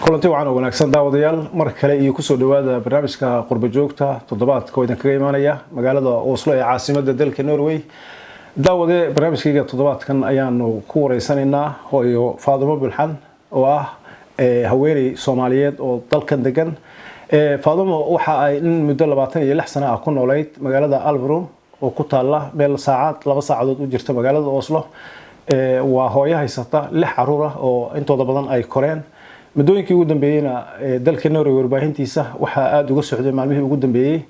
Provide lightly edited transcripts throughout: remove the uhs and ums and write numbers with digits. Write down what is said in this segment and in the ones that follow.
kulanti waxaan wanaagsan daawadayaal mar kale iyo ku soo dhawaada barnaamijka qurba joogta toddobaadka oo idin kaga imaanaya magaalada Oslo ee caasimadda dalka Norway. daawade barnaamijkayga toddobaadkan ayaanu ku wareysanaynaa hooyo Faadumo Bulxan oo ah haweeney Soomaaliyeed oo dalkan degan. Faadumo waxa ay muddo 26 sano ah ku noolayd magaalada Alverum oo ku taala meel laba saacadood u jirta magaalada Oslo. waa hooyo haysata 6 caruur ah oo intooda badan ay koreen. مدوينكي ugu dambeeyayna dalka Norway warbaahintiisa waxa aad uga socday maalmihii ugu dambeeyay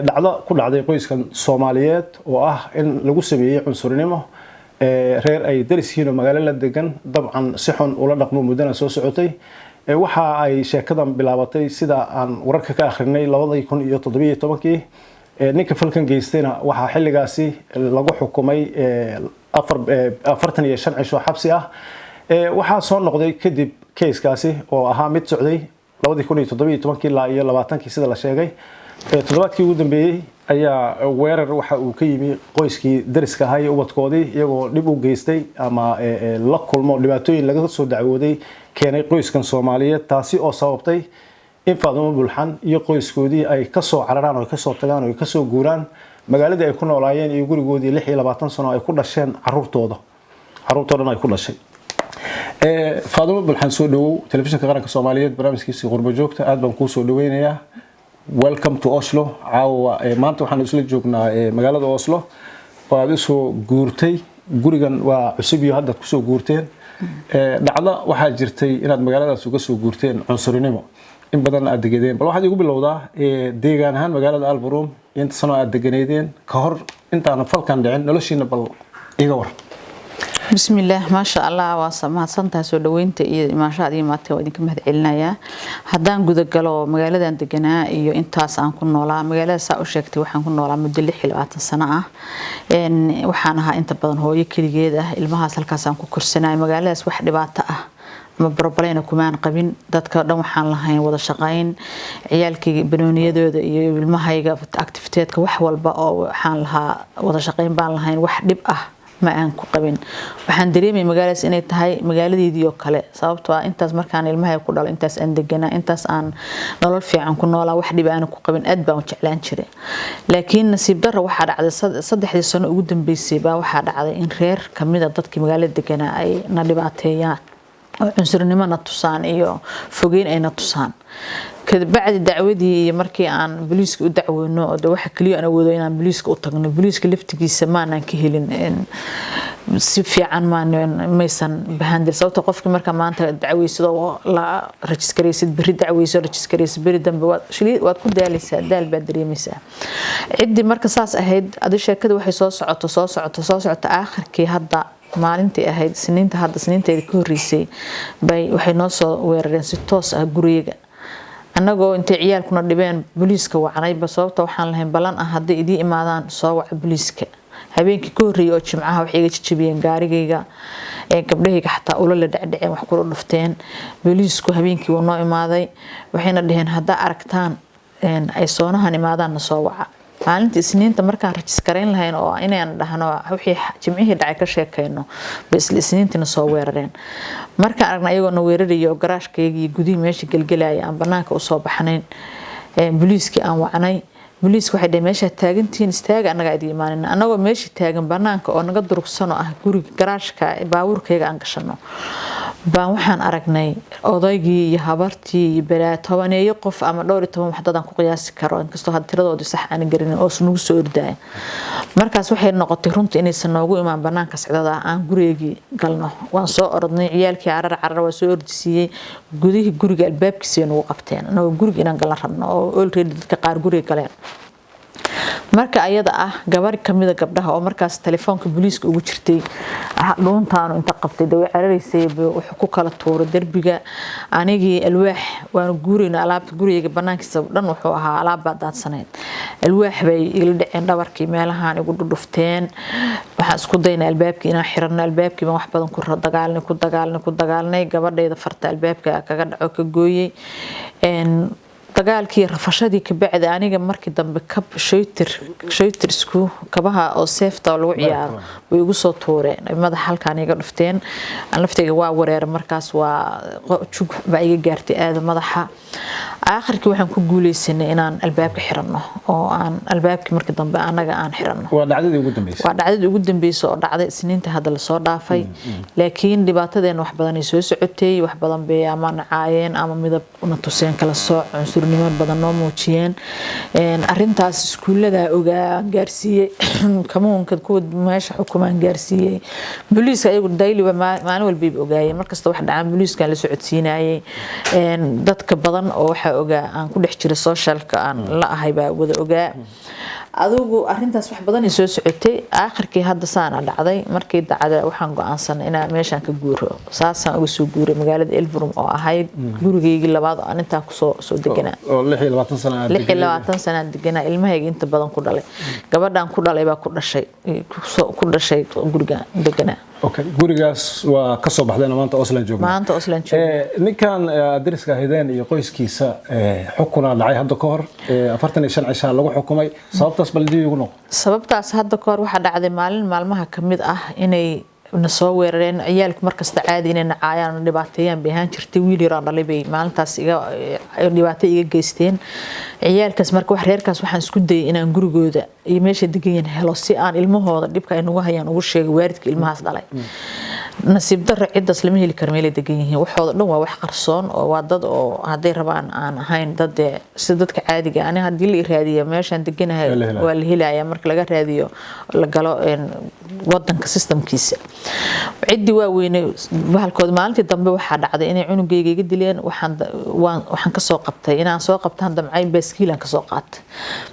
dhacdo ku dhacday qoyskan Soomaaliyeed oo ah in lagu sameeyay cunsurinimo reer ay dariskiina magaalada degan dabcan si xun ula dhaqmo mudana soo socotay. waxa ay sheekadan bilaabatay sida aan wararka ka akhrinay 2017 ninka falkan geystayna waxa xilligaasi lagu xukumay 45 cisho xabsi ah. waxa soo noqday kadib كيسكاسي oo ahaa mid socday 2017 ilaa 20 sida la sheegay toddobaadkii ugu dambeeyay ayaa weerar waxa uu ka yimi qoyskii dariska ahaa ubadkoodii iyagoo dib u geystay ama la kulmo dhibaatooyin laga soo dacwooday keenay qoyskan Soomaaliyeed taasi oo sababtay in Faadumo Bulxan iyo qoyskoodii ay ka soo cararaan oo ka soo tagaan oo ka soo guuraan magaaladii ay ku noolaayeen iyo gurigoodii 26 sano ay ku dhasheen caruurtoodan ay ku dhashay. فاطمة بالحن سو دو تلفزيون قرنك Soomaaliyeed barnaamijkiisa qurba joogta aad baan ku soo dhaweynayaa. Welcome to Oslo. maanta waxaan isla joognaa magaalada Oslo. waad soo guurtay gurigan waa cusub iyo hadda ku soo guurteen. dhacdo waxa jirtay inaad magaaladaas uga soo guurteen cunsurinimo in badan aad degadeen bal waxaad igu bilowdaa deegaan ahaan magaalada Alverum inta sano aad deganeedeen ka hor intaan falkan dhicin noloshiina bal iga war. بسم الله ما شاء الله واسمها سنتها سو dhaweynta iyo imaashada imaatay oo idinka mahad celinaya hadaan guda galo magaalada deganaa iyo intaas aan ku noolaa magaalada saa u sheegtay waxaan ku noolaa muddo 26 sano ah waxaan ahaa inta badan hooyo kaligeed ah ilmahaas halkaas aan ku korsanay magaaladaas wax dhibaato ah ma barbalayna kumaan qabin dadka dhan waxaan lahayn wada shaqayn ciyaalkii banooniyadooda iyo ilmahayga activity-ka wax walba oo waxaan lahaa wada shaqayn baan lahayn wax dhib ah ma aan ku qabin waxaan dareemay magaaladaas inay tahay magaaladeedii oo kale sababtoo ah intaas markaan ilmahay ku dhalo intaas aan deganaa intaas aan nolol fiican ku noolaa wax dhib aan ku qabin aad baan u jeclaan jiray laakiin nasiib darro waxa dhacday 3 sano ugu dambeysay baa waxa dhacday in reer kamida dadkii magaalada deganaa ay na dhibaateeyaan oo cunsurnimo na tusaan iyo fogeyn ay na tusaan بعد دعودي markii aan booliiska u dacweyno oo waxa kaliya aan awoodo inaan booliiska u tagno booliiska laftigiisa ma aan ka helin si fiican maysan bahandil sababta qofkii marka maanta dacweysado la registeraysid bari dacweyso registeraysid bari dambe waad ku daalaysaa daal baad dareemaysaa cidii marka saas ahayd adi sheekada waxay soo socoto aakhirkii hadda maalintii ahayd siniinteeda ka horeysay bay waxay noo soo weerareen si toos ah guriga anagoo intay ciyaalkuna dhibeen booliiska wacnay sababta waxaan lahayn balan ah hadii idii imaadaan soo wac booliiska habeenkii ka horeeyay oo jimcaha wax iga jajabiyeen gaarigayga gabdhahayga xataa ula la dhacdhaceen wax ku dhufteen booliisku habeenkii uu noo imaaday waxayna dhaheen hadaa aragtaan ay soonahan imaadaan soo waca maalintii isniinta markaan registereyn lahayn oo inaan dhahno wixii jimcihii dhacay ka sheekayno bas isniintina soo weerareen markaan aragna iyagoo weerarayo garaashkayga gudii meesha galgalay aan banaanka u soo baxnayn booliiska aan wacnay booliisku waxay dhahay meesha taagantiin istaaga anaga idin imaanina anagoo meesha taagan banaanka oo naga durugsano ah guriga garaashka baabuurkayga aan gashano baan waxaan aragnay odaygii iyo habartii iyo baraatobaneeyo qof ama 12 wax dad aan ku qiyaasi karo inkastoo had tiradoodu sax aan garin oo sunugu soo orday markaas waxay noqotay runtii inaysan noogu imaan banaanka sicdada aan gurigii galno waan soo orodnay ciyaalkii carar waa soo ordisiyay guriga albaabkiisa nagu qabteen anoo guriga inaan galan rabno oo already dadka qaar guriga galeen marka ayada ah gabar kamida gabdhaha oo markaas telefoonka booliiska ugu jirtay dhuuntaan inta qabtay daway carareysay wuxuu ku kala tuuray darbiga anigii alwaax waan guurina alaabta guriga banaankiisa dhan wuxuu ahaa alaab daadsaneed alwaax bay ila dhaceen dhabarkii meelahan igu dhufteen waxa isku daynaa albaabkii inaan xirno albaabkii wax badan ku dagaalnay gabadheeda farta albaabka kaga dhaco ka gooyay dagaalkii rafashadii ka bacdi aniga markii dambe kab shaytir isku kabaha oo seefta lagu ciyaaro way igu soo tuureen madax halkaan iga dhufteen aan laftayga waa wareer markaas waa jug baa iga gaartay aad madaxa aakhirkii waxaan ku guuleysanay inaan albaabka xirano oo aan albaabkii markii dambe anaga aan xirano waa dhacdadii ugu dambeysay oo dhacday isniinta hadda la soo dhaafay laakiin dhibaatadeen wax badan ay soo socotay wax badan bay ama nacaayeen ama midab una tuseen kala sooc cunsurnimo badan noo muujiyeen arintaas iskuulada ogaa gaarsiiyay kamuunka kuwa meesha xukumaan gaarsiiyay booliiska ayagu daily maalin walba ay ogaayeen markasta wax dhacaan booliiska la socodsiinayay dadka badan oo waxa ogaa aan ku dhex jira socialka aan la ahay baa wada ogaa adigu arintaas wax badan ay soo socotay aakhirkii hadda saana dhacday markii dacada waxaan go'aansanay inaan meeshan ka guuro saasaan uga soo guuray magaalada Elverum oo ahayd gurigeygii labaad oo inta ku soo deganaa oo 26 sano deganaa ilmahayga inta badan ku dhalay gabadhan ku dhalay baa ku dhashay guriga deganaa okay gurigaas waa ka soo baxdeen maanta Oslo joogno ninkan adriska hideen iyo qoyskiisa xukuna dhacay hadda ka hor 45 cisha lagu xukumay sababtaas baldi ugu noqon sababtaas hadda ka hor waxa dhacday maalmaha kamid ah inay nasoo weerareen ciyaalku markasta caadi inay nacaayaan dhibaateeyaan baahan jirtay wiil yar dhalay bay maalintaas dhibaato iga geysteen ciyaalkaas marka wax reerkaas waxaan isku dayay inaan gurigooda iyo meesha degan helo si aan ilmahooda dhibka ay nagu hayaan ugu sheego waalidka ilmahaas dhalay nasiib darro ciidaas lama heli karo meel ay degan yihiin waxooda dhan waa wax qarsoon oo waa dad oo haday rabaan aan ahayn dad sida dadka caadiga ah hadii la raadiyo meeshan deganahay waa la helayaa marka laga raadiyo la galo wadanka systemkiisa cidi waa weynay bahalkooda maalintii dambe waxa dhacday inay cunugayga iga dileen waxaan ka soo qabtay inaan soo qabtaan damcay baaskiilan ka soo qaatay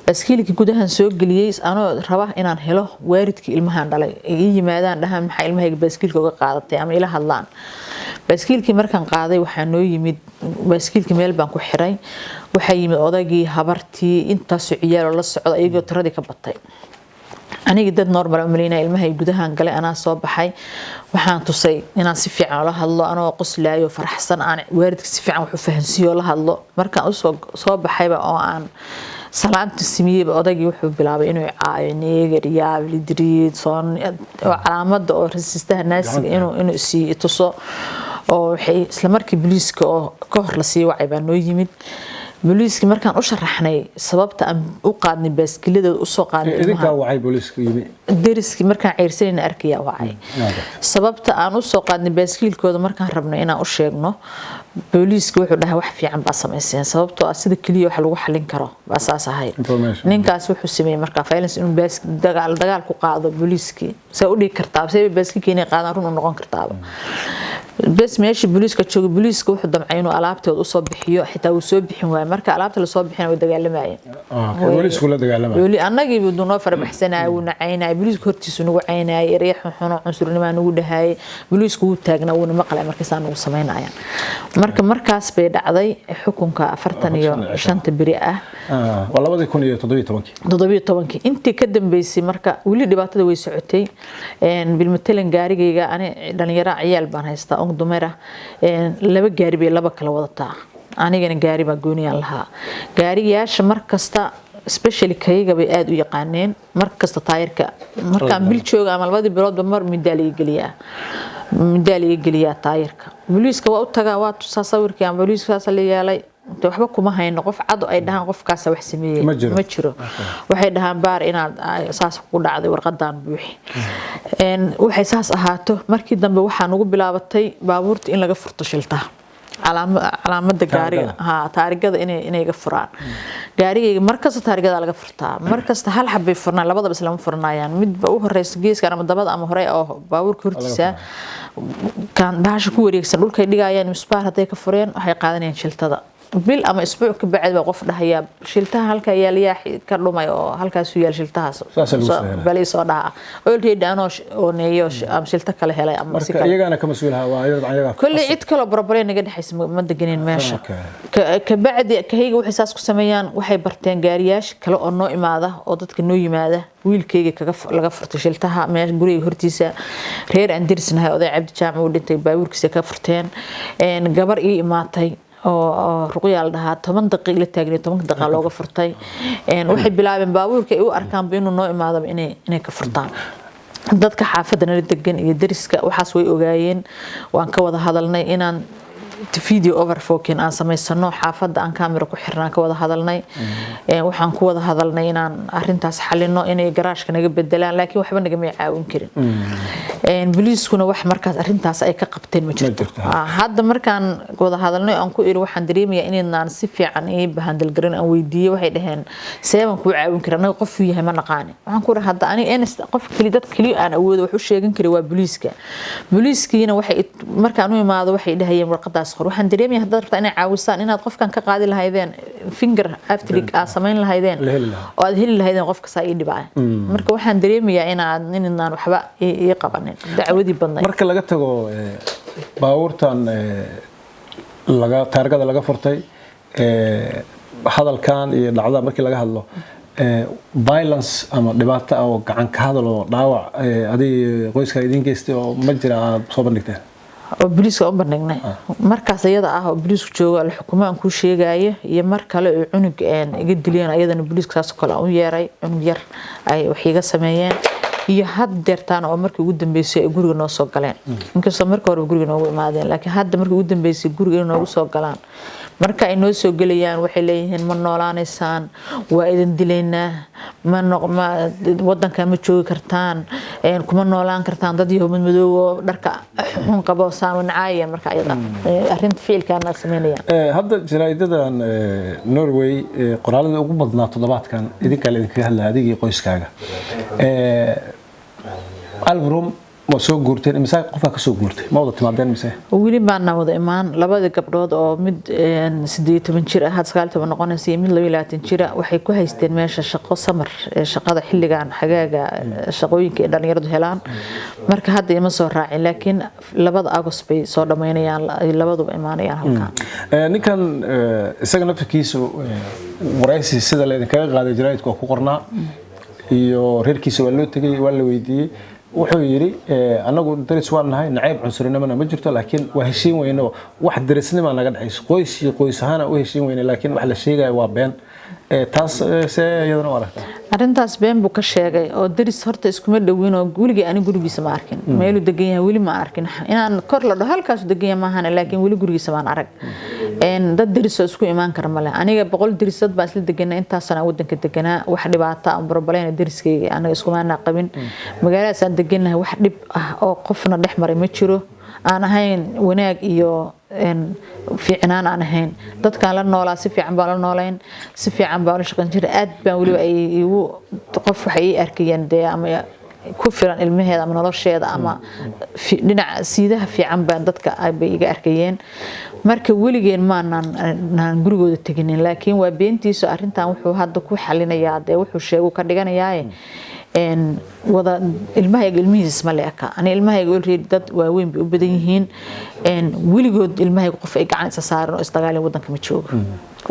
baaskiilkii gudahan soo galiyay anoo raba inaan helo waalidkii ilmahan dhalay ay yimaadaan dhahan maxay ilmahayga baaskiilka uga qaadatay ama ila hadlaan baaskiilkii markaan qaaday waxaa noo yimid baaskiilkii meel baan ku xiray waxa yimid odagii habartii intaas ciyaal la socda iyagoo tiradii ka batay aniga dad normal umaleynaa ilmahay gudahan galay anaa soo baxay waxaan tusay inaan si fiican la hadlo anoo qoslaayo faraxsan aan waalidka si fiican wax u fahansiyo la hadlo markaan soo baxayba oo aan salaanta simiyay odagii wuxuu bilaabay inuu caayo neegar yaab lidriid soon oo calaamada oo rasistaha naasiga inuu si tuso oo waxay isla markii booliiska oo ka hor la sii wacay baa noo yimid booliiska markaan u sharaxnay sababta aan u qaadnay baaskilada u soo qaadnay idinka wacay booliiska yimi deriski markaan ceyrsanayna arkaya wacay sababta aan u soo qaadnay baaskilkooda markaan rabnay inaan u sheegno booliiska wuxuu dhahay wax fiican baa sameeyeen sababtoo ah sida kaliya wax lagu xalin karo baa saas ahayd ninkaas wuxuu sameeyay markaa violence inuu dagaal ku qaado booliiska say u dhigi kartaa say baaskilka inay qaadaan run u noqon kartaa bas meeshii booliiska jooga booliiska wuxuu damcay inuu alaabtooda u soo bixiyo xitaa uu soo bixin waay marka alaabta la soo bixin way dagaalamayeen booliisku la dagaalamay annagii buu noo farabaxsanaa uu nacaynay booliisku hortiisa nagu caynay ereex xuno cunsurnimo nagu dhahay booliisku uu taagnaa uu maqlay markaas aan ugu sameynayaan markaas bay dhacday xukunka 45 biri ah waa 2017 intii ka dambeysay marka wili dhibaatada way socotay bilmatalan gaarigayga ani dhalinyaro ciyaal baan haystaa oo dumar ah laba gaari bay laba kala wadataa anigana gaari baa gooniyaan lahaa gaariyaasha markasta especially kayga bay aad u yaqaaneen markasta taayirka markaan bil jooga ama labadii biloodba mar midaaliga geliyaa taayirka booliiska waa u tagaa waa tusaa sawirkii aan booliiskaas la yeelay waxba kuma hayno qof cad ay dhahan qofkaas wax sameeyay ma jiro waxay dhahan baar inaad saas ku dhacday warqadan buuxi waxay saas ahaato markii dambe waxaan ugu bilaabatay baabuurta in laga furto shiltaha calaamada gaariga taarigada inay ga furaan gaarigayga markasta taarigada laga furtaa markasta hal xabay furnaa labadaba isla furnayaan midba u horeysa geeska ama dabada ama hore oo baabuurka hortiisa kan baasha ku wareegsan dhulkay dhigayaan misbaar haday ka fureen waxay qaadanayaan shiltada bil ama isbuuc ka bacad baa qof dhahaya shiltaha halka yaaliyaa ka dhumay oo halkaas u yaal shiltahaas balay soo dhaha already ano oo neeyo am shilta kale helay ama si kale iyagana ka mas'uulaha waa ayaga kulli cid kale barbareen naga dhaxaysa ma deganeen meesha ka bacdi kahayga waxay saas ku sameeyaan waxay barteen gaariyaasha kale oo noo imaada oo dadka noo yimaada wiilkayga laga furtay shiltaha meesha guriga hortiisa reer aan dirsanahay oday Cabdi Jaamac uu dhintay baabuurkiisa ka furteen gabar ii imaatay oo ruqyaal dhahaa 10 daqiiqo la taagay 10 daqiiqo looga furtay waxay bilaabeen baabuurka ay u arkaan inuu noo imaado inay ka furtaan dadka xaafadana degan iyo dariska waxaas way ogaayeen waan ka wada hadalnay inaan video overfocking aan samaysano xaafada aan camera ku xirnaa ka wada hadalnay waxaan ku wada hadalnay inaan arintaas xalino inay garaashka naga bedelaan laakiin waxba naga ma caawin karin booliiskuna wax markaas arintaas ay ka qabteen ma jirto hadda markaan wada hadalnay aan ku iri waxaan dareemayaa inaan si fiican ee bahandal garan aan weydiiyay waxay dhaheen seeban ku caawin karaa anaga qof yahay ma naqaan waxaan ku iri hadda aniga qof kali dad kali aan awoodo wax u sheegan karay waa booliiskiina waxay markaan u imaado waxay dhahayeen warqadaas waxaan dareemayaa hadda rabtaa inay caawisaan inaad qofkan ka qaadi lahaydeen finger aptlik samayn lahaydeen oo aad heli lahaydeen qofka saa ii dhibay marka waxaan dareemayaa inaan waxba ii qabanin dacwadii badnay marka laga tago baabuurtan taargada laga furtay hadalkan iyo dhacdada markii laga hadlo violence ama dhibaato oo gacan ka hadal oo dhaawac adiga qoyska idin geystay oo ma jira aad soo bandhigteen oo booliiska u bandhignay markaas ayada ah oo booliisku jooga la xukumaan ku sheegaayo iyo mar kale oo cunug iga diliyeen ayadana booliiska taas kale u yeeray cunug yar ay wax iga sameeyeen iyo had deertaan oo markii ugu dambeysay ay guriga noo soo galeen inkastoo markii hore guriga noogu imaadeen laakiin hadda markii ugu dambeysay guriga noogu soo galaan marka ay noo soo galayaan waxay leeyihiin ma noolaanaysaan waa idin dilaynaa ma wadanka ma joogi kartaan kuma noolaan kartaan dad yahow madmadoow dharka xun qabo saamancaaya marka ayada arinta ficilkaana sameynayaan hadda jaraa'idadan Norway qoraalada ugu badnaa toddobaadkan idinka idinka hadlaa adigii qoyskaaga Alvrum ma soo guurteen imisa qof ka soo guurtay ma wada timaadeen mise wili baan wada imaan labada gabdhood oo mid 18 jir ah 19 noqonaysa mid 22 jir ah waxay ku haysteen meesha shaqo samar shaqada xilligan xagaaga shaqooyinka dhalinyaradu helaan marka hadda ima soo raacin laakiin 2 August bay soo dhameynayaan labaduba imaanayaan halkan ninkan isaga nafkiisu waraysi sida la idinka qaaday jaraa'idku ku qornaa iyo reerkiisa waa loo tagay waa la weydiiyay wuxuu yiri anagu daris waan nahay nacayb cunsurinimana ma jirto laakiin waa heshiin weyno wax darisnimo naga dhaxayso qoys ahaan u heshiin weyno laakiin wax la sheegayo waa been taas iyadana waa aragtaa arintaas been buu ka sheegay oo daris horta iskuma dhawin oo guriga ani gurigiisa ma arkin meel uu degan yahay wali ma arkin inaan kor la dhaho halkaas degan yahay maahan laakiin wali gurigiisa ma arag dad daris oo isku imaan kara male aniga 100 darisad baan isla deganaa intaas sana wadanka deganaa wax dhibaato aan barbalayna dariskayga anaga isku maana qabin magaalada aan deganahay wax dhib ah oo qofna dhex maray ma jiro aan ahayn wanaag iyo fiicnaan aan ahayn dadka la noolaa si fiican baa la noolayn si fiican baa la shaqeyn jiray aad baan waliba ay qof waxay arkayeen ama ku filan ilmaheeda ama nolosheeda ama dhinaca siidaha fiican baan dadka ay iga arkayeen marka waligeen maanan gurigooda taginin laakiin waa beentiisu arintan wuxuu hadda ku xalinayaa wuxuu sheego ka dhiganayaa wada ilmihiis ma leeka ani ilmahayga already dad waaweyn bay u badan yihiin weligood ilmahayga qof ay gacan isa saaran oo isdagaalin wadanka ma joogo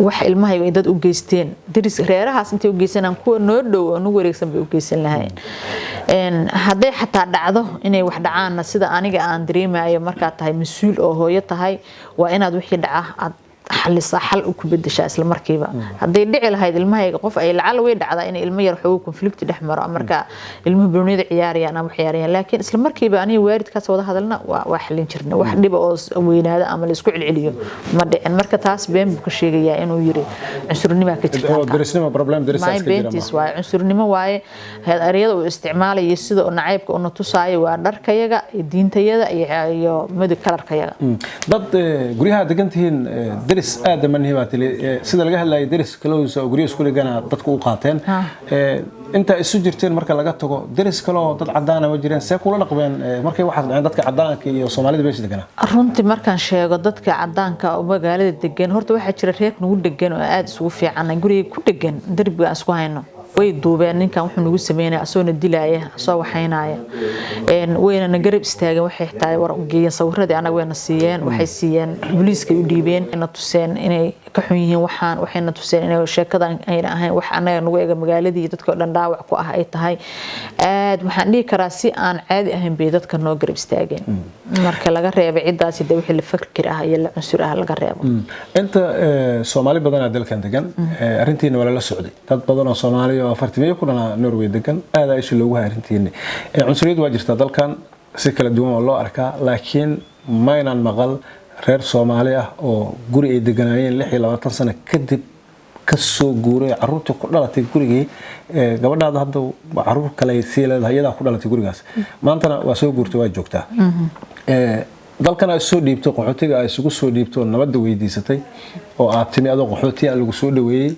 wax ilmahayga ay dad u geysteen daris reerahaas intay u geysanaan kuwa noo dhow oo nagu wareegsan bay u geysan lahayn hadday xataa dhacdo inay wax dhacaanna sida aniga aan dareemayo markaa tahay mas-uul oo hooyo tahay waa inaad wixii dhaca aad xal u ku bedeshaa isla markiiba haday dhici lahayd ilmahayga qof ay lacal way dhacdaa in ilmo yar xoog conflict dhex maro marka ilmuhu bulnida ciyaarayaan ama ciyaarayaan laakiin isla markiiba aniga waalidkaas wada hadalna waa xalin jirnay wax dhib oo weynaada ama la isku cilciliyo ma dhicin marka taas been buu ka sheegayaa inuu yiri cunsurnimo ka jirta darisnimo problem darisaas ka jira waa cunsurnimo waaye ereyada uu isticmaalay sida nacaybka uu tusaayo waa dharkayaga diintayada iyo mid kalarkayaga dad guriyaha degantihiin daris aad man hibaatay sida laga hadlayo daris kaloosa oo guriga isku dhigana dadku u qaateen inta isu jirteen marka laga tago daris kale dad cadaan ah jireen see kula dhaqbeen markay waxa dhacay dadka cadaanka iyo Soomaalida beesha deganaa runtii markaan sheego dadka cadaanka oo magaalada degan horta waxa jira reer nagu degan oo aad isugu fiican guriga ku degan darbiga isku hayno way duubeen ninkan wuxuu nagu sameeyay asoona dilaaya soo waxaynaya wayna garab istaageen waxay tahay war geeyeen sawiradii anaga wayna siiyeen waxay siiyeen booliiska u dhiibeen ina tuseen inay ka xun yihiin waxayna tuseen inay sheekadan ayna ahayn wax anaga nagu eega magaaladii dadka dhan dhaawac ku ah ay tahay aad waxaan dhihi karaa si aan caadi ahayn bay dadka noo garab istaageen marka laga reebay cidaasi wixii la fakir ah iyo la cunsur ah laga reebo inta Soomaali badan dalkan degan arintiina wala la socday dad badan oo Soomaali oo 40 ku dhana Norway degan aad ay isha loogu harintiina cunsuriyad waa jirta dalkan si kala duwan oo loo arkaa laakiin maynan maqal reer Soomaali ah oo guri ay deganaayeen 26 sano kadib ka soo guuray caruurta ku dhalatay gurigii gabadhaada hadda caruur kale ay sii leedahay iyada ku dhalatay gurigaas maantana waa soo guurtay waa joogtaa dalkan ay soo dhiibto qaxootiga ay isugu soo dhiibto nabadda weydiisatay oo aad timi adoo qaxooti ah lagu soo dhaweeyay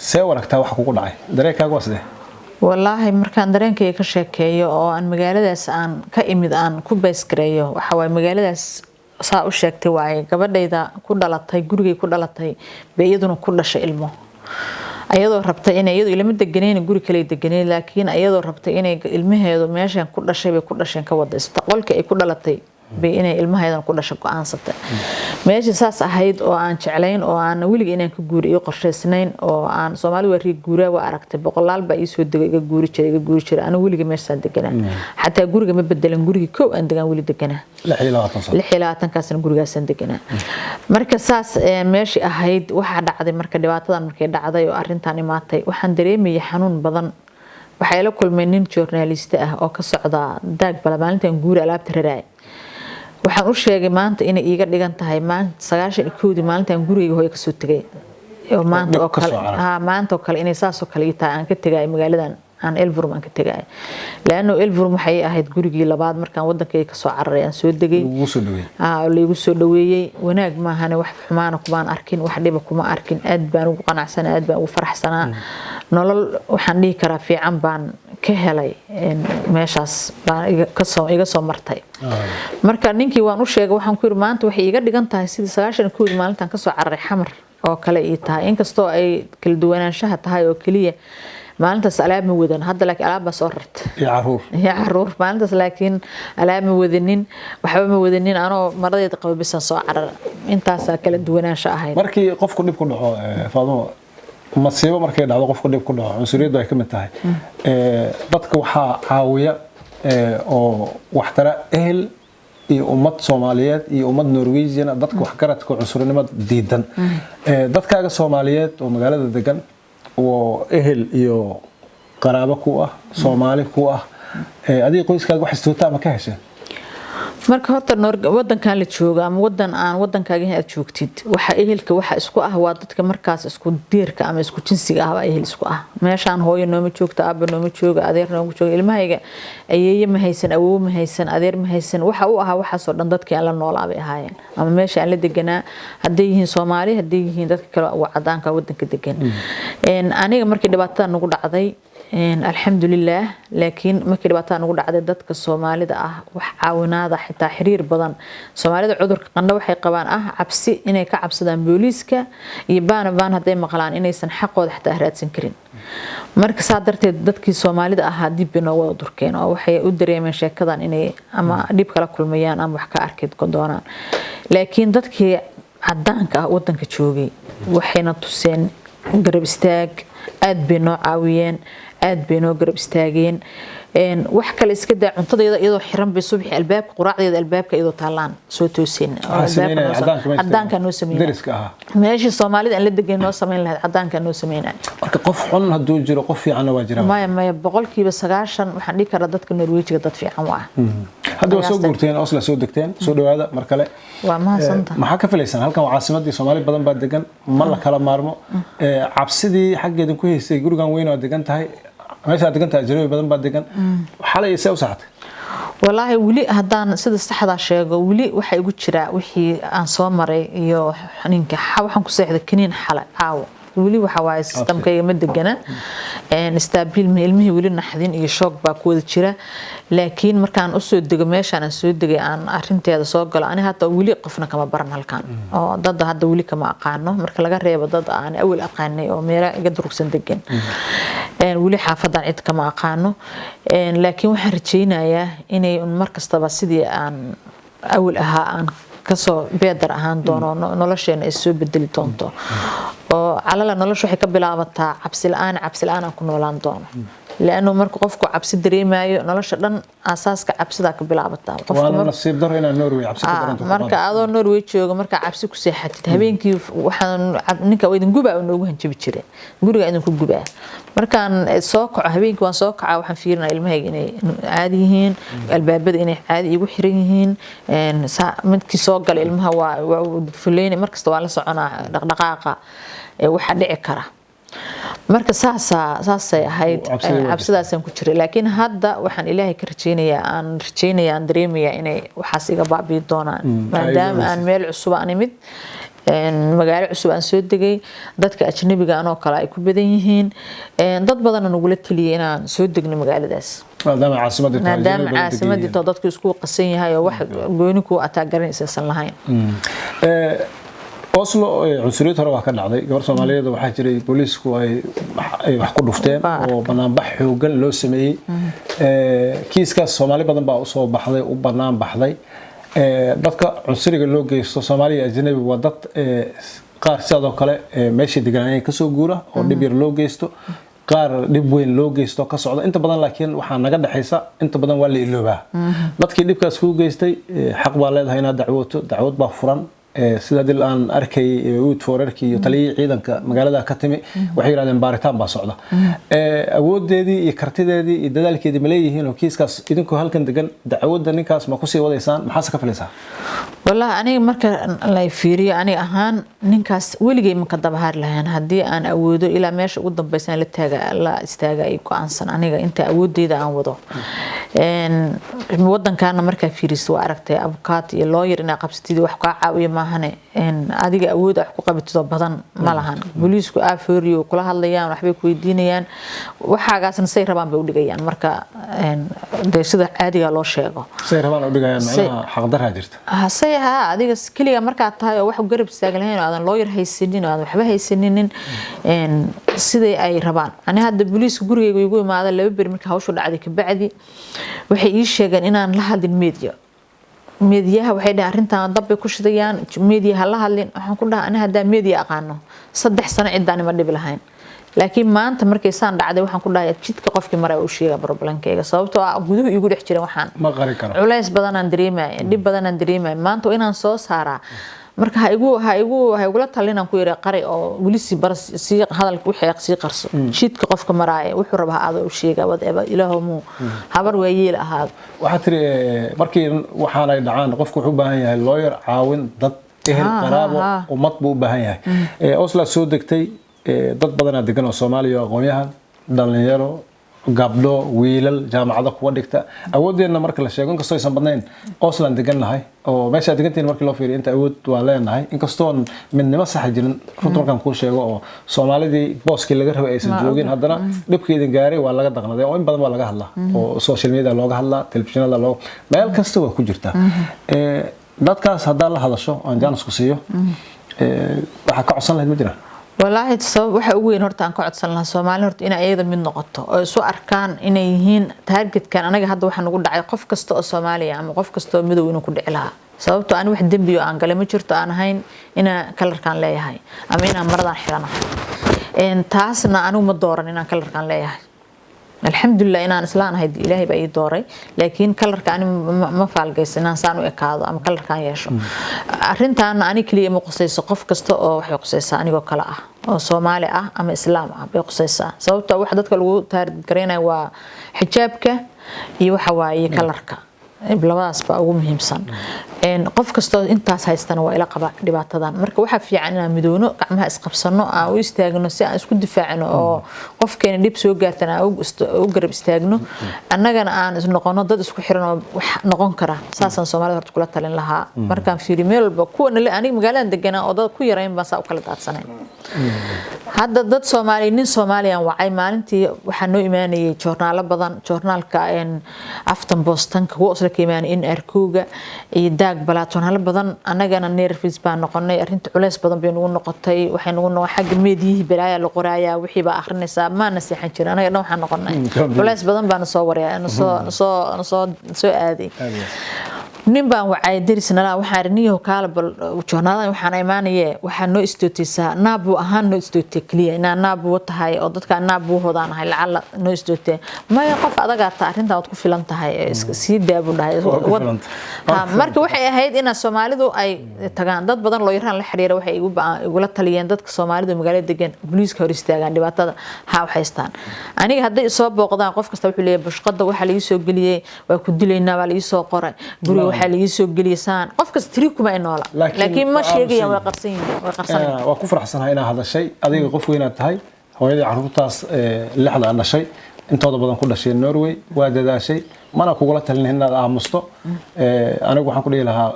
see waragtaa wax kugu dhacay dareenkaaga waa sidee والله markaan dareenkay ka sheekeeyo oo aan magaaladaas aan ka imid aan ku beesgareeyo waxa way magaaladaas saa u sheegtay waay gabadhayda ku dhalatay gurigay ku dhalatay beeyaduna ku dhashay ilmo ayadoo rabtay inay iyadu ilmo deganeen guri kale deganeen laakiin ayadoo rabtay inay ilmaheedu meeshan ku dhashay bay ku dhasheen ka wadaysta qolka ay ku dhalatay bay inay ilmaheedan ku dhashay go'aansatay meesha saas ahayd oo aan jeclayn oo aan wiliga inaan ka guuriyo qorsheysnayn oo aan Soomaali wari guuraa waa aragtay boqolaal ba ii soo degay iga guuri jiray ana wiliga meesha deganaa xataa guriga ma bedelan guriga koow aan degan wili deganaa 26 kaasna gurigaas aan deganaa marka saas meeshii ahayd waxa dhacday marka dhibaatadan markay dhacday oo arintan imaatay waxaan dareemay xanuun badan waxay la kulmeen nin journalist ah oo ka socda daag balmaalintan guuri alaabta raray waxaan u sheegay maanta inay iiga dhigan tahay maanta 91 maalintan guriga hooyo ka soo tagay oo maanta oo kale inay saas oo kale tahay aan ka tagay magaaladan aan Elverum aan ka tagay laano Elverum waxay ahayd gurigii labaad markaan wadankay ka soo cararay aan soo degay lagu soo dhaweeyay wanaag ma ahana wax xumaan kuma arkin wax dhiba kuma arkin aad baan ugu qanacsanaa aad baan ugu faraxsanaa nolol waxaan dhihi karaa fiican baan ka helay meeshaas baan iga soo martay marka ninkii waan u sheegay waxaan ku yiri maanta waxay iga dhigan tahay sidii 91 maalintan ka soo cararay xamar oo kale ii tahay inkastoo ay kala duwanaanshaha tahay oo kaliya maalintaas alaab ma wadan hadda laakiin alaab soo rartay ya caruur maalintaas laakiin alaab ma wadanin waxba ma wadanin anoo maradeed qabo bisan soo carar intaas kala duwanaansho ahayd markii qofku dib ku dhaco faadmo masiibo markay dhacdo qofku dib ku dhaco cunsuriyadu ay kamid tahay dadka waxa caawiya oo wax tara ehel iyo ummad Soomaaliyeed iyo ummad Norwegian dadka wax garadka cunsurinimada diidan dadkaaga Soomaaliyeed oo magaalada degan oo ehel iyo qaraabo ku ah Soomaali ku ah adiga qoyskaaga wax istoota ma ka heshay marka horta wadankan la jooga ama wadan aan wadankaaga aad joogtid waxa ehelka waxa isku ah waa dadka markaas isku diirka ama isku jinsiga ah waa ehel isku ah meeshaan hooyo nooma joogto aabba nooma jooga adeer nooma jooga ilmahayga ayeeye ma haysan awoow ma haysan adeer ma haysan waxa uu ahaa waxa soo dhan dadkii aan la noolaabay ahaayeen ama meesha aan la deganaa haday yihiin Soomaali haday yihiin dadka kale oo cadaanka wadanka degan aniga markii dhibaatada nagu dhacday alxamdulillah laakiin markii dhibaatada nagu dhacday dadka Soomaalida ah wax caawinaada xitaa xiriir badan Soomaalida cudurka qandho waxay qabaan cabsi inay ka cabsadaan booliiska iyo baan haday maqlaan inaysan xaqooda xitaa raadsan karin marka saadarteed dadkii Soomaalida ah dib inoo wada durkeen oo waxay u dareemeen sheekadan inay ama dib kala kulmayaan ama wax ka arkid doonaan laakiin dadkii cadaanka wadanka joogay waxayna tuseen garab istaag aad bay noo caawiyeen aad bay noo garab istaageen wax kale iska daa cuntadeeda iyadoo xiran bay subax albaabka quraacdeeda albaabka iyadoo taalaan soo toosin cadaanka noo sameeyay meeshii Soomaalida aan la degan noo sameyn lahayd cadaanka noo sameynay marka qof xun haduu jiro qof fiican waa jira ma boqolkiiba 90 waxaan dhigi karaa dadka Norwejiga dad fiican waa hadda soo guurteen Oslo soo degteen soo dhawaada mar kale waa mahadsantahay maxaa ka filaysan halkan waa caasimadii Soomaali badan baa degan ma la kala maarmo cabsidii xaggeeda ku haysay gurigan weyn oo degan tahay meesha degan tahay jirooy badan baa degan xalay isee u saxatay wallahi wili hadaan sida saxda sheego wili waxa igu jira wixii aan soo maray iyo ninka waxaan ku seexday kaniin xalay caawo wili waxa waay systemkayga ma degana staabil ilmihi wili naxdin iyo shock baa ku wada jira laakiin markaan u soo dego meeshaan soo degay aan arinteeda soo galo ani hadda wili qofna kama baran halkan oo dad hadda wili kama aqaano marka laga reebo dad aan awal aqaanay oo meelo iga durugsan degan wili xaafadan cid kama aqaano laakiin waxaan rajaynayaa inay mar kastaba sidii aan awal ahaa aan kasoo beedar ahaan doono nolosheena ay soo bedeli doonto oo calala noloshu waxay ka bilaabataa cabsi la'aan aan ku noolaan doono لأنه مركو قفكو عبسي دريمايو نولش دن أساس كعبسي ذاك بلعبتها وأنا نصيب در إن النرويج عبسي مركا هذا النرويج شو مركا عبسي كسيحة تهبين كيف وحن نكا ويدن جوبا ونوجه نجيب تشري جوري عندهم كل جوبا مركا ساق هبين كوان ساق وحن فيرنا المهجني عاديين الباب إنه عادي يوحرينهن إن من كساق المها وفلين مركز طوال صعنا دقائق وحد عكرة marka saasay ahayd cabsidaasaan ku jiray laakiin hadda waxaan ilaahay ka rajeynayaa aan dareemayaa inay waxaas iga baabi'i doonaan maadaama aan meel cusub aan imid magaalo cusub aan soo degay dadka ajnabiga anoo kale ay ku badan yihiin dad badan aan ugula taliyay inaan soo degno magaaladaas maadaama caasimadii dadku isku qasan yahay oo wax gooni ku ataa garanaysan lahayn Oslo cunsuriyad hore waa ka dhacday gabar Soomaaliyeed waxa jiray booliisku ay wax ku dhufteen oo banaanbax xoogan loo sameeyay kiiskaas Soomaali badan baa u soo baxday u banaan baxday dadka cunsuriga loo geysto Soomaaliya ajnabi waa dad qaar sidoo kale meeshii deegaanay ka soo guura oo dhib yar loo geysto qaar dhib weyn loo geysto ka socda inta badan laakiin waxa naga dhaxaysa inta badan waa la iloobaa dadkii dhibkaas ku geystay xaq baa leedahay inaad dacwad baa furan sida dil aan arkay Wood Forerkii iyo taliyay ciidanka magaalada ka timi waxay yiraahdeen baaritaan baa socda awoodeedii iyo kartideedii iyo dadaalkeedii ma leeyihiin oo kiiskaas idinku halkan degan dacwadda ninkaas ma ku sii wadaysaan maxaa ka filaysaa والله أنا مركز لا يفيري أنا أهان نكاس ولقي من كذا بهار لهن هدي أنا أودو إلى ماش قدام بس أنا لتاجا لا استاجا يكون أنسان أنا أنت أودي ده أودو إن الموضوع كان مركز فيري سواء عرفت أبوكات اللوير إن قبستي وحقا عوي ما هن إن أديك أود حقوق بتضبطن ما لهن بوليس كأفوري وكل هالليان وحبي كويدينيان وحاجة سنسير ربان بوديجيان مركز إن ده سيد أديك الله شيء سير ربان بوديجيان معنا حقدر هادرت ها adiga kaliya marka tahay wax u garab istaaglahayn oo aan lawyer haysanin oo aan waxba haysanin sidii ay rabaan ani hadda booliiska gurigeyga igu imaada laba bir marka hawshu dhacday ka bacdi waxay ii sheegeen inaan la hadlin media waxay dhahay arintan dab ay ku shidayaan media la hadlin waxaan ku dhahay ani hadda media aqaano 3 sano cidaan ma dhib lahayn laakiin maanta markay saan dhacday waxaan ku dhahay jidka qofkii maray uu sheegay problemkayga sababtoo ah guduhu igu dhex jiray waxaan ma qari karo culays badan aan dareemay dib badan aan dareemay maanta inaan soo saaraa marka ha igu la talinaan ku yiri qari oo gulisi bar si hadalku wixii si qarso jidka qofka maray wuxuu rabaa aad u sheegay wadaaba ilaahu habar weeyil ahaad waxa tiri markii waxaan ay dhacaan qofku wuxuu baahan yahay lawyer caawin dad ehel qaraabo ummad buu baahan yahay Oslo soo degtay dad badan degan oo Soomaaliya aqoonyahan dhalinyaro gabdho wiilal jaamacada kuwa dhigta awoodeena marka la sheego inkastoo aysan badnayn Oslo deganahay oo meesha degantiin markii loo fiiriyo inta awood waa leenahay inkastoo midnimo sax jirin runtan ku sheego oo Soomaalidii booskii laga rabay aysan joogin haddana dhibkeedin gaaray waa laga daqnaday oo in badan waa laga hadlaa oo social media looga hadlaa telefishinada loo meel kasta waa ku jirta dadkaas hadda la hadasho aan jaanis ku siiyo waxa ka codsan lahayd ma jiraan والله تصاب waxa ugu weyn horta aan ka codsan lahaa Soomaali horta inay ayada mid noqoto oo isu arkaan inay yihiin target kan anaga hadda waxaan ugu dhacay qof kasta oo Soomaali ama qof kasta oo midow inuu ku dhici lahaa sababtoo aan wax dambiyo aan galay ma jirto aan ahayn ina kalarkan leeyahay ama ina maradan xiranahay taasna anu ma dooran inaan kalarkan leeyahay alxamdulillah inaan islaan ahayd ilaahay baa ii dooray laakiin kalarka ani ma faalgeysan inaan saan u ekaado ama kalarkan yeesho arintan ani kaliya ma qosayso qof kasta oo waxay qosaysaa anigoo kala ah oo Soomaali ah ama Islaam ah bay qosaysaa sababtoo wax dadka lagu taarget gareynay waa xijaabka iyo waxa waaye kalarka labadaas baa ugu muhiimsan qof kasta intaas haystana waa ila qaba dhibaatadan marka waxa fiican inaan midoono gacmaha isqabsano aan u istaagno si aan isku difaacno oo qofkeena dib soo gaartana u garab istaagno annagana aan is noqono dad isku xiran oo wax noqon kara saasan Soomaalida horta kula talin lahaa markaan fiiri meel walba kuwana aniga magaalada deganaa oo dad ku yareen baa saa u kala daadsanay hadda dad Soomaali nin Soomaaliyan wacay maalintii waxa noo imaanayay joornaalo badan joornaalka Afton Boston kuwa Oslo ka imaanay in arkuga iyo daag balaatoon badan anagana nervous baan noqonay arinta culays badan bay nagu noqotay waxay nagu noo xag meediyihii balaaya la qoraaya wixii baa akhrinaysa ma naseexan jirin anaga waxaan noqonay culays badan baan soo wareeyay soo aaday nin baan wacay derisnala waxaan riniyo kala bal joonada waxaan imaanayay waxaan noo istootisa naabu ahaan noo istootay kaliya inaan naabu tahay oo dadka naabu hoodanahay lacala noo istootay ma qof adaga ta arinta aad ku filan tahay si daabu dhahay marka waxay ahayd in Soomaalidu ay tagaan dad badan loo yaraan la xiriira waxay igu la taliyeen dadka Soomaalidu magaalada degan booliiska hor istaagan dhibaatada ha waxaystaan aniga hadday soo booqdaan qof kasta wuxuu leeyahay bashqada waxa la soo galiyay waa ku dilaynaa waa la soo qoray guriga waxa la soo galiysan qof kasta tiriikuma ay noola laakiin ma sheegayaan way qarsanayaan waa ku faraxsanahay inaad hadashay adiga qof weyn aad tahay hooyadii carruurtaas lixda aan dhashay intooda badan ku dhashay Norway waa dadaashay mana kugula talin inaad aamusto anigu waxaan ku dhihi lahaa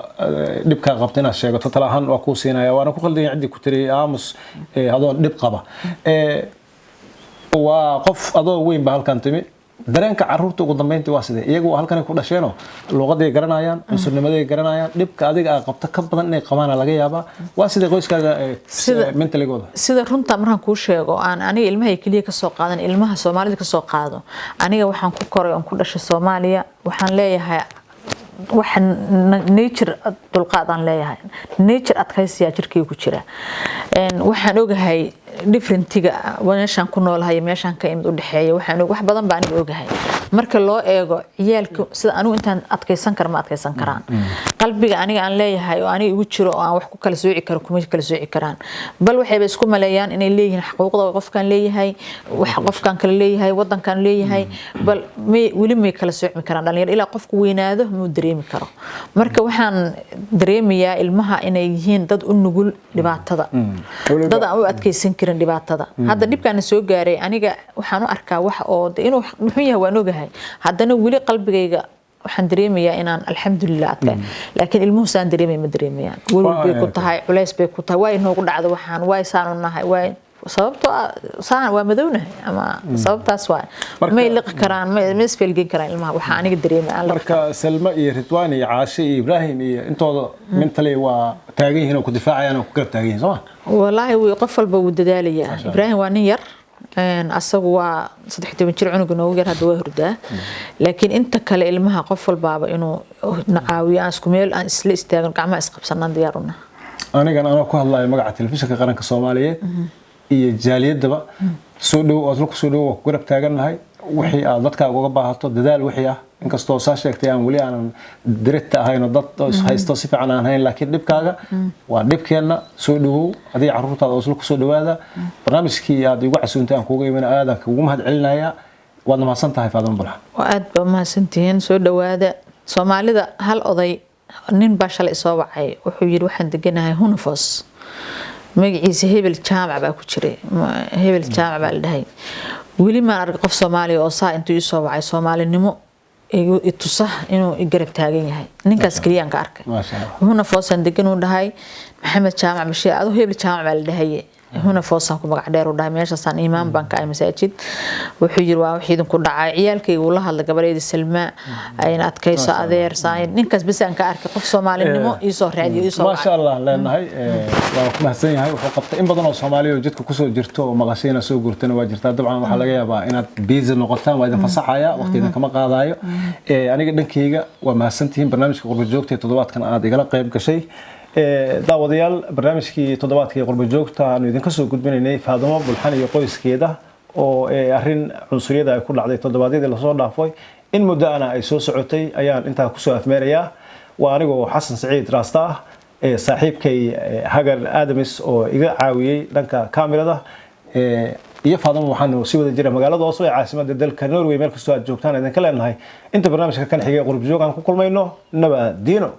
dhibka qabta inaad sheegato talahan waa ku siinaya waana ku qaldan cidii ku tiri aamus adoo dhib qaba waa qof adoo weyn ba halkan timi dareenka carruurta ugu dambeyntii waa sidee iyagu halkan ku dhasheeno luqaday garanayaan cunsurnimaday garanayaan dhibka adiga aad qabta ka badan inay qabaan laga yaabaa waa sidee qoyskaaga mentaligooda sida runta markaan ku sheego aan aniga ilmaha kaliya ka soo qaadan ilmaha Soomaalida ka soo qaado aniga waxaan ku koray oo ku dhashay Soomaaliya waxaan leeyahay waxaan nature dulqaadan leeyahay nature adkaysiga jirkay ku jira waxaan ogahay differentiga meeshan ku noolahay meeshan ka imid u dhaxeeyo waxaan wax badan baan ogahay marka loo eego ciyaalku sida anigu intaan adkaysan karo ma adkaysan karaan qalbiga aniga aan leeyahay oo aniga igu jiro oo aan wax ku kala sooci karo kuma kala sooci karaan bal waxay isku maleeyaan inay leeyihiin xuquuqda qofkan leeyahay wax qofkan kale leeyahay wadankan leeyahay bal wali ma kala sooci karaan dhalinyaro ilaa qofku weynaado ma dareemi karo marka waxaan dareemayaa ilmaha inay yihiin dad u nugul dhibaatada dad aan u adkaysan karin dhibaatada hadda dhibkan soo gaaray aniga waxaan u arkaa wax oo inuu muxuu yahay waan ogahay haddana wali qalbigayga waxaan dareemayaa inaan alxamdulillah adka laakiin ilmuhu saan dareemay ma dareemayaan walba ku tahay culays bay ku tahay way noogu dhacdo waxaan way saan u nahay way sababtoo saan waa madownahay ama sababtaas waa ma liqi karaan ma isfilgin karaan ilmaha waxa aniga dareemay aan marka Salma iyo Ridwaan iyo Caashi iyo Ibrahim iyo intooda mentally waa taagan yihiin oo ku difaacayaan oo ku garab taagan yihiin soo والله وقف walba uu dadaalaya Ibrahim waa nin yar asagu waa 13 jir cunug inuu yar hada waa hurdaa laakiin inta kale ilmaha qof walbaaba inuu nacaawiyo aan isku meel aan isla istaagan gacmaha isqabsanaan diyaaruna aniga aan ku hadlayo magaca telefishinka qaranka Soomaaliyeed iyo jaaliyadaba soo dhow oo ku soo dhow ku garab taaganahay wixii aad dadka uga baahato dadaal wixii ah inkastoo saa sheegtay aan wali aan direct ahayn dad haysto si fiican aan hayn laakiin dhibkaaga waa dhibkeena soo dhow adii carruurtaada oo ku soo dhawaada barnaamijkii aad ugu casuuntay aan kuuga iman aad ugu mahad celinaya waad mahadsan tahay Faadimo Bulxa aad ba mahadsantihiin soo dhawaada Soomaalida hal oday nin baa shalay soo wacay wuxuu yiri waxaan deganahay Hunafos magaciisa hebel jaamac baa ku jiray hebel jaamac baa la dhahay wali ma arag qof Soomaali oo saa intuu soo wacay Soomaalinimo itusaah inuu garab taagan yahay ninkaas kaliyan ka arkay Hunafos aan degan u dhahay Maxamed Jaamac Bashir adu hebel jaamac baa la dhahay Hunafos aan ku magac dheer u dhahay meeshaasaan iimaan banka ay masaajid wuxuu yiri waa wixii ku dhacay ciyaalkaygu la hadla gabareedii Salma ayna adkayso adeer saayin ninkaas bas aan ka arkay qof Soomaalinimo iyo soo raadiyo iyo soo ma sha Allah leenahay waa ku mahadsan yahay wuxuu qabtay in badan oo Soomaaliya oo jidka ku soo jirto oo maqashayna soo gurtana waa jirtaa dabcan waxa laga yaabaa inaad busy noqotaan waa idin fasaxaya waqtigan kama qaadayo aniga dhankayga waa mahadsantihiin barnaamijka qurbo joogta toddobaadkan aad igala qayb gashay daawadayaal barnaamijkii toddobaadkii qurbo joogta aanu idinka soo gudbinaynay Faadimo Bulxan iyo qoyskeeda oo arrin cunsuriyada ay ku dhacday toddobaadyadii la soo dhaafay in muddo ana ay soo socotay ayaan inta ku soo afmeerayaa waa anigoo Xasan Saciid Raasta saaxiibkay Hagar Adamis oo iga caawiyay dhanka kaamirada iyo Faadimo waxaanu si wada jira magaalada Oslo ee caasimadda dalka Norway meel kastoo aad joogtaan idin ka leenahay inta barnaamijka kan xigay qurbo joog aan ku kulmayno nabadiino